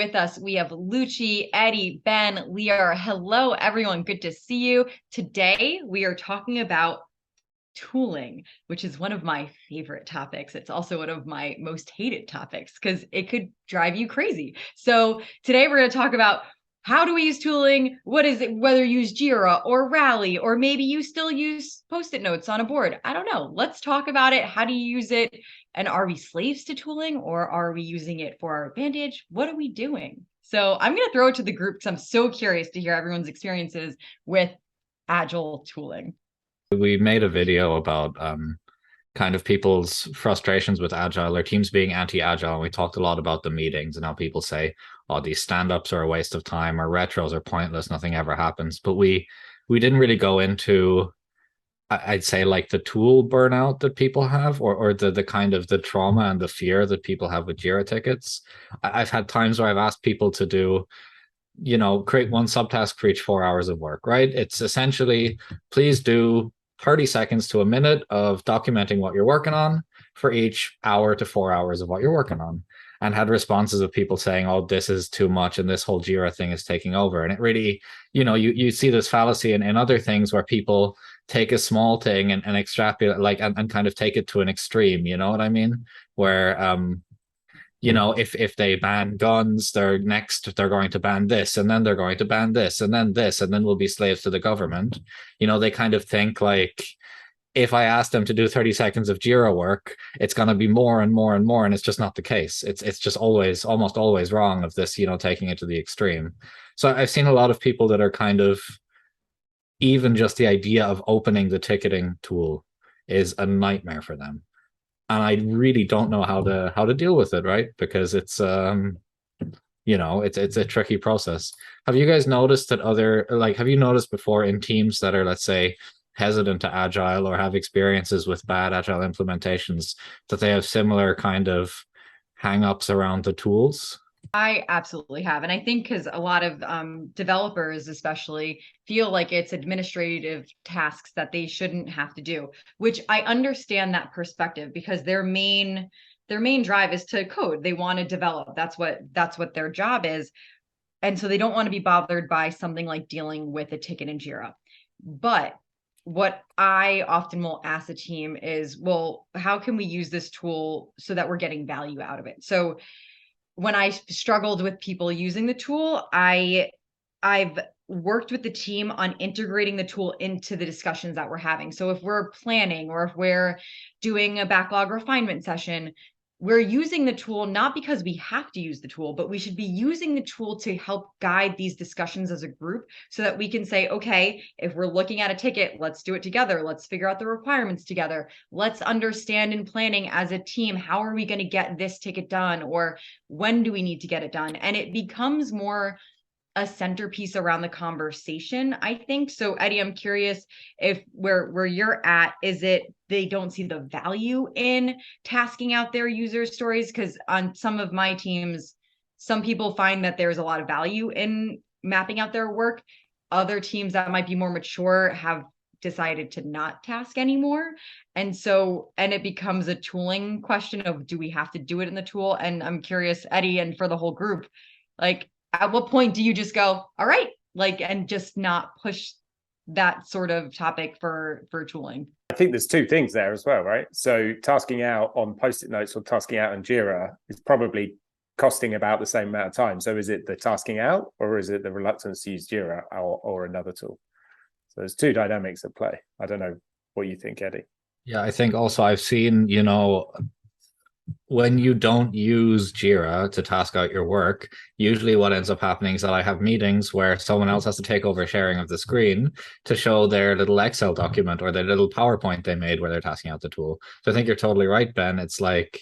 with us. We have Lucci, Eddie, Ben, Lior. Hello, everyone. Good to see you. Today, we are talking about tooling, which is one of my favorite topics. It's also one of my most hated topics because it could drive you crazy. So today we're going to talk about how do we use tooling? What is it? Whether you use Jira or Rally, or maybe you still use Post-it notes on a board. I don't know. Let's talk about it. How do you use it? And are we slaves to tooling, or are we using it for our advantage? What are we doing? So I'm going to throw it to the group because I'm so curious to hear everyone's experiences with Agile tooling. We made a video about kind of people's frustrations with agile or teams being anti-agile, and we talked a lot about the meetings and how people say, oh, these stand-ups are a waste of time, or retros are pointless, nothing ever happens. But we didn't really go into, I'd say, like the tool burnout that people have, or the kind of the trauma and the fear that people have with Jira tickets. I've had times where I've asked people to do, create one subtask for each 4 hours of work, right? It's essentially, please do 30 seconds to a minute of documenting what you're working on for each hour to 4 hours of what you're working on. And had responses of people saying, oh, this is too much and this whole Jira thing is taking over. And it really, you see this fallacy in other things where people take a small thing and extrapolate, like, and kind of take it to an extreme, you know what I mean? Where if they ban guns, they're going to ban this, and then they're going to ban this, and then this, and then we'll be slaves to the government. They kind of think like, if I ask them to do 30 seconds of Jira work, it's going to be more and more and more, and it's just not the case. It's just almost always wrong of this, taking it to the extreme. So I've seen a lot of people that are kind of, even just the idea of opening the ticketing tool is a nightmare for them, and I really don't know how to deal with it, right? Because it's it's a tricky process. Have you guys noticed that have you noticed before in teams that are, let's say, hesitant to agile or have experiences with bad agile implementations, that they have similar kind of hang-ups around the tools? I absolutely have. And I think because a lot of developers, especially, feel like it's administrative tasks that they shouldn't have to do, which I understand that perspective because their main drive is to code. They want to develop. That's what their job is. And so they don't want to be bothered by something like dealing with a ticket in Jira. But what I often will ask the team is, well, how can we use this tool so that we're getting value out of it? So when I struggled with people using the tool, I've worked with the team on integrating the tool into the discussions that we're having. So if we're planning or if we're doing a backlog refinement session, we're using the tool not because we have to use the tool, but we should be using the tool to help guide these discussions as a group so that we can say, okay, if we're looking at a ticket, let's do it together. Let's figure out the requirements together. Let's understand in planning as a team, how are we going to get this ticket done? Or when do we need to get it done? And it becomes more a centerpiece around the conversation, I think. So Eddie, I'm curious if where you're at, is it they don't see the value in tasking out their user stories? Because on some of my teams, some people find that there's a lot of value in mapping out their work. Other teams that might be more mature have decided to not task anymore. And it becomes a tooling question of, do we have to do it in the tool? And I'm curious, Eddie, and for the whole group, like, at what point do you just go, all right, like, and just not push that sort of topic for tooling? I think there's two things there as well, right? So tasking out on Post-it notes or tasking out on Jira is probably costing about the same amount of time. So is it the tasking out, or is it the reluctance to use Jira or another tool? So there's two dynamics at play. I don't know what you think, Eddie. Yeah, I think also I've seen, when you don't use Jira to task out your work, usually what ends up happening is that I have meetings where someone else has to take over sharing of the screen to show their little Excel document or their little PowerPoint they made where they're tasking out the tool. So I think you're totally right, Ben. It's like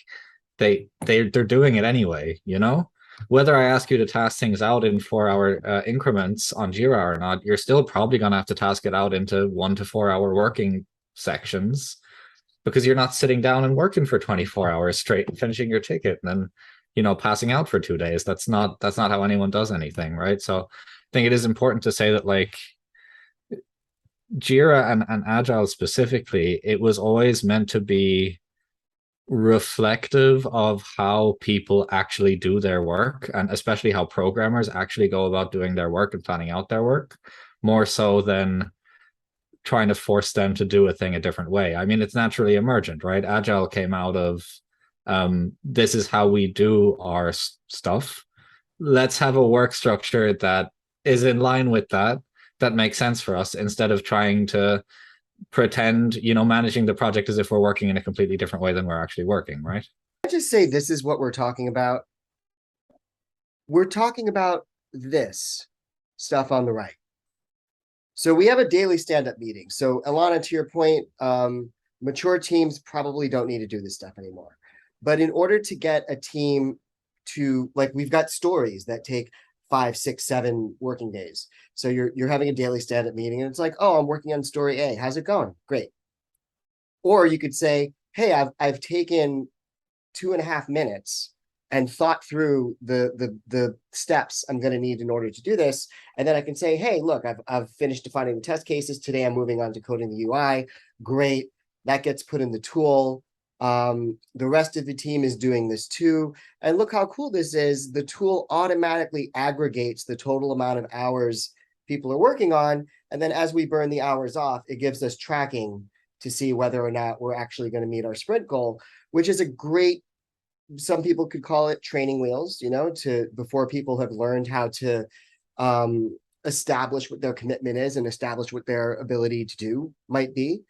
they're doing it anyway, Whether I ask you to task things out in 4 hour increments on Jira or not, you're still probably going to have to task it out into 1 to 4 hour working sections, because you're not sitting down and working for 24 hours straight and finishing your ticket and then, passing out for 2 days. That's not how anyone does anything, right? So I think it is important to say that, like, Jira and Agile specifically, it was always meant to be reflective of how people actually do their work, and especially how programmers actually go about doing their work and planning out their work, more so than trying to force them to do a thing a different way. I mean, it's naturally emergent, right? Agile came out of this is how we do our stuff. Let's have a work structure that is in line with that, that makes sense for us, instead of trying to pretend, managing the project as if we're working in a completely different way than we're actually working, right? I just say this is what we're talking about. We're talking about this stuff on the right. So we have a daily stand-up meeting. So Alana, to your point, mature teams probably don't need to do this stuff anymore. But in order to get a team to, like, we've got stories that take 5, 6, 7 working days. So you're having a daily stand-up meeting and it's like, oh, I'm working on story A. How's it going? Great. Or you could say, hey, I've taken 2.5 minutes and thought through the steps I'm going to need in order to do this. And then I can say, hey, look, I've finished defining the test cases. Today I'm moving on to coding the UI. Great. That gets put in the tool. The rest of the team is doing this too. And look how cool this is. The tool automatically aggregates the total amount of hours people are working on. And then as we burn the hours off, it gives us tracking to see whether or not we're actually going to meet our sprint goal, which is a great, some people could call it training wheels, to before people have learned how to establish what their commitment is and establish what their ability to do might be,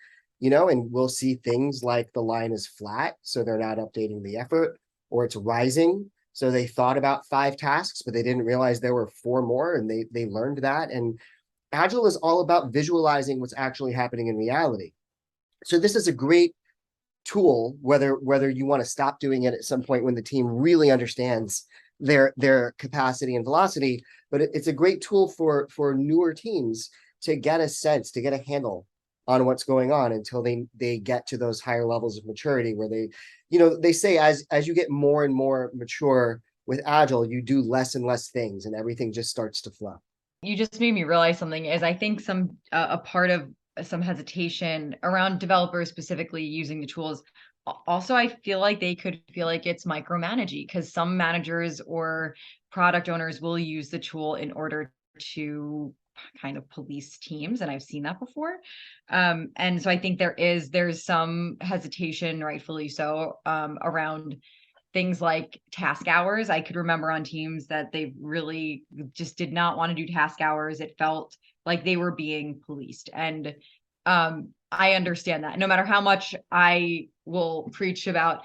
and we'll see things like the line is flat, so they're not updating the effort, or it's rising. So they thought about 5 tasks, but they didn't realize there were 4 more, and they learned that. And Agile is all about visualizing what's actually happening in reality. So this is a great tool, whether you want to stop doing it at some point when the team really understands their capacity and velocity, but it's a great tool for newer teams to get a sense, to get a handle on what's going on until they get to those higher levels of maturity where they say as you get more and more mature with Agile, you do less and less things and everything just starts to flow. You just made me realize something is I think a part of some hesitation around developers specifically using the tools. Also, I feel like they could feel like it's micromanaging because some managers or product owners will use the tool in order to kind of police teams, and I've seen that before. And so I think there's some hesitation, rightfully so, around things like task hours. I could remember on teams that they really just did not want to do task hours. It felt like they were being policed. And I understand that. No matter how much I will preach about,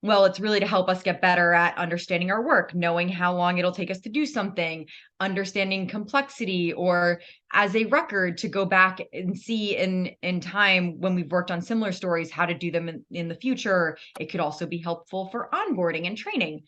well, it's really to help us get better at understanding our work, knowing how long it'll take us to do something, understanding complexity, or as a record to go back and see in time when we've worked on similar stories, how to do them in the future. It could also be helpful for onboarding and training.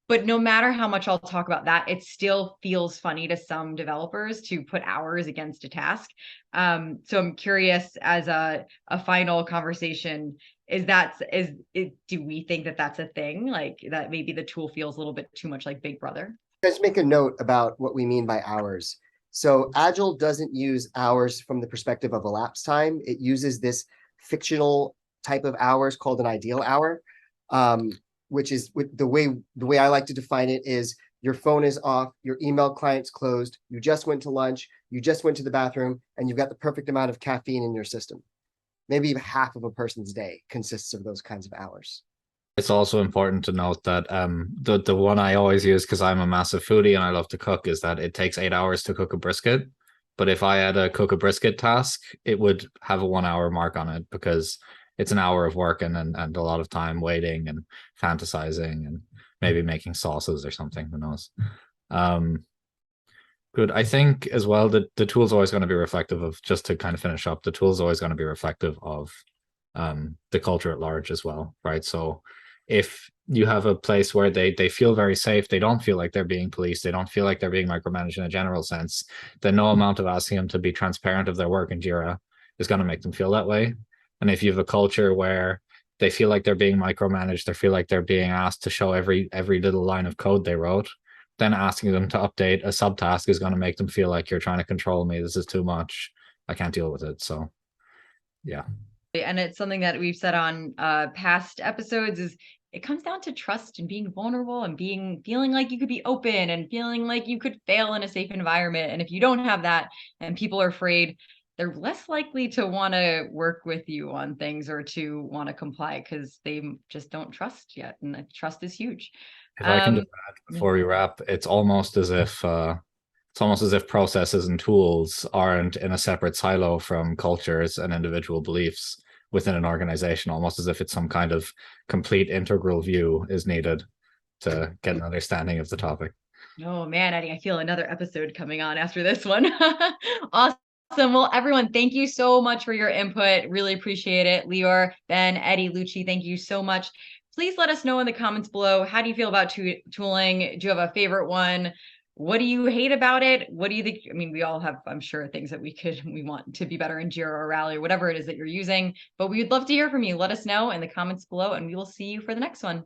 But no matter how much I'll talk about that, it still feels funny to some developers to put hours against a task. So I'm curious, as a final conversation, do we think that that's a thing, like that maybe the tool feels a little bit too much like Big Brother? Let's make a note about what we mean by hours. So Agile doesn't use hours from the perspective of elapsed time. It uses this fictional type of hours called an ideal hour, which is the way I like to define it is your phone is off, your email client's closed, you just went to lunch, you just went to the bathroom, and you've got the perfect amount of caffeine in your system. Maybe half of a person's day consists of those kinds of hours. It's also important to note that the one I always use, because I'm a massive foodie and I love to cook, is that it takes 8 hours to cook a brisket. But if I had a cook a brisket task, it would have a 1 hour mark on it because it's an hour of work and a lot of time waiting and fantasizing and maybe making sauces or something. Who knows? Good. I think as well that the tool's always going to be reflective of, just to kind of finish up, the tool's always going to be reflective of the culture at large as well, right? So if you have a place where they feel very safe, they don't feel like they're being policed, they don't feel like they're being micromanaged in a general sense, then no amount of asking them to be transparent of their work in Jira is going to make them feel that way. And if you have a culture where they feel like they're being micromanaged, they feel like they're being asked to show every little line of code they wrote, then asking them to update a subtask is going to make them feel like you're trying to control me. This is too much. I can't deal with it. So, yeah. And it's something that we've said on past episodes is it comes down to trust and being vulnerable and feeling like you could be open and feeling like you could fail in a safe environment. And if you don't have that and people are afraid, they're less likely to want to work with you on things or to want to comply because they just don't trust yet. And trust is huge. If I can just add before we wrap, it's almost as if processes and tools aren't in a separate silo from cultures and individual beliefs within an organization, almost as if it's some kind of complete integral view is needed to get an understanding of the topic. Oh man, Eddie, I feel another episode coming on after this one. Awesome. Well, everyone, thank you so much for your input. Really appreciate it. Lior, Ben, Eddie, Lucci, thank you so much. Please let us know in the comments below. How do you feel about tooling? Do you have a favorite one? What do you hate about it? What do you think? I mean, we all have, I'm sure, things that we want to be better in Jira or Rally or whatever it is that you're using, but we would love to hear from you. Let us know in the comments below and we will see you for the next one.